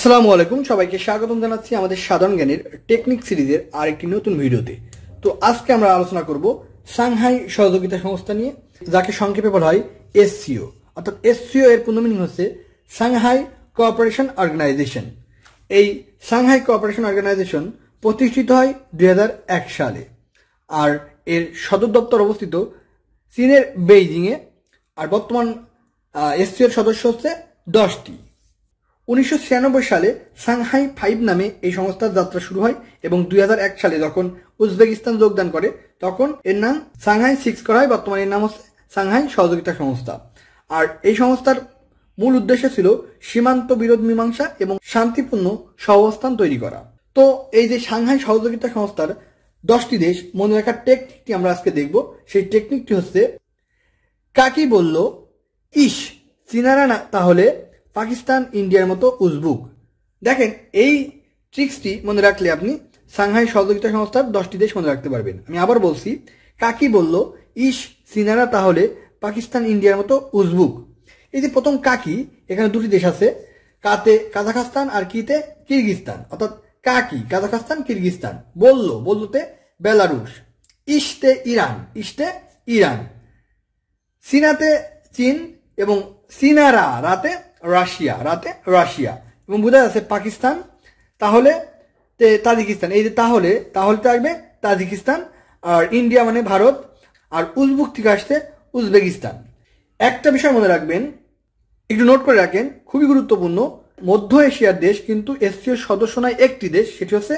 আসসালামু আলাইকুম, সবাইকে স্বাগতম জানাচ্ছি আমাদের সাধারণ জ্ঞানের টেকনিক সিরিজের আরেকটি নতুন ভিডিওতে। তো আজকে আমরা আলোচনা করব সাংহাই সহযোগিতা সংস্থা নিয়ে, যাকে সংক্ষেপে বলা হয় এসসিও। অর্থাৎ এসসিও এর পূর্ণ মিনিং হচ্ছে সাংহাই কোঅপারেশন অর্গানাইজেশন। এই সাংহাই কোঅপারেশন অর্গানাইজেশন প্রতিষ্ঠিত হয় 2001 সালে, আর এর সদর দপ্তর অবস্থিত চীনের বেইজিংয়ে। আর বর্তমান এসসিওর সদস্য হচ্ছে 10টি। 1996 সালে সাংহাই 5 নামে এই সংস্থার যাত্রা শুরু হয় এবং 2001 সালে যখন উজবেকিস্তান যোগদান করে তখন এর নাম সাংহাই 6 করা হয়। বর্তমানে এর নাম হচ্ছে সাংহাই সহযোগিতা সংস্থা। আর এই সংস্থার মূল উদ্দেশ্য ছিল সীমান্ত বিরোধ মীমাংসা এবং শান্তিপূর্ণ সহাবস্থান তৈরি করা। তো এই যে সাংহাই সহযোগিতা সংস্থার 10টি দেশ মনে রাখার টেকনিকটি আমরা আজকে দেখব। সেই টেকনিকটি হচ্ছে কাকি বলল ইস, চীনারা না তাহলে পাকিস্তান ইন্ডিয়ার মতো উজবুক। দেখেন, এই ট্রিক্সটি মনে রাখলে আপনি সাংহাই সহযোগিতা সংস্থার 10টি দেশ মনে রাখতে পারবেন। আমি আবার বলছি, কাকি বলল ইস, চীনারা তাহলে পাকিস্তান ইন্ডিয়ার মতো উজবুক। এই যে প্রথম কাকি, এখানে দুটি দেশ আছে, কাতে কাজাখস্তান আর কিতে কিরগিজস্তান। অর্থাৎ কাকি কাজাখস্তান, কিরগিজস্তান। বলতে বেলারুশ। ইস্তে ইরান, চীনাতে চীন এবং চীনারা রাশিয়া এবং বোঝা যাচ্ছে পাকিস্তান, তাহলে তাজিকিস্তান। এই যে তাহলে আসবে তাজিকিস্তান, আর ইন্ডিয়া মানে ভারত, আর উজবেক থেকে আসছে উজবেকিস্তান। একটা বিষয় মনে রাখবেন, একটু নোট করে রাখেন, খুবই গুরুত্বপূর্ণ। মধ্য এশিয়ার দেশ কিন্তু এসসিওর সদস্য নয়, একটি দেশ, সেটি হচ্ছে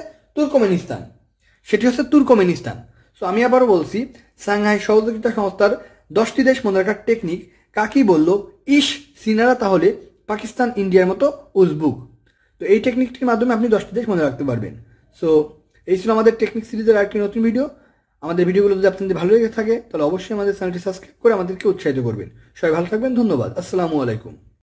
তুর্কমেনিস্তান। তো আমি আবারও বলছি, সাংহাই সহযোগিতা সংস্থার 10টি দেশ মনে রাখার টেকনিক, কাকি বলল ইস, চীনারা তাহলে পাকিস্তান ইন্ডিয়ার মতো উজবুক। তো এই টেকনিকটির মাধ্যমে আপনি 10টি দেশ মনে রাখতে পারবেন। সো এই ছিল আমাদের টেকনিক সিরিজের আরেকটি নতুন ভিডিও। আমাদের ভিডিওগুলো যদি আপনাদের ভালো লেগে থাকে তাহলে অবশ্যই আমাদের চ্যানেলটি সাবস্ক্রাইব করে আমাদেরকে উৎসাহিত করবেন। সবাই ভালো থাকবেন, ধন্যবাদ, আসসালামু আলাইকুম।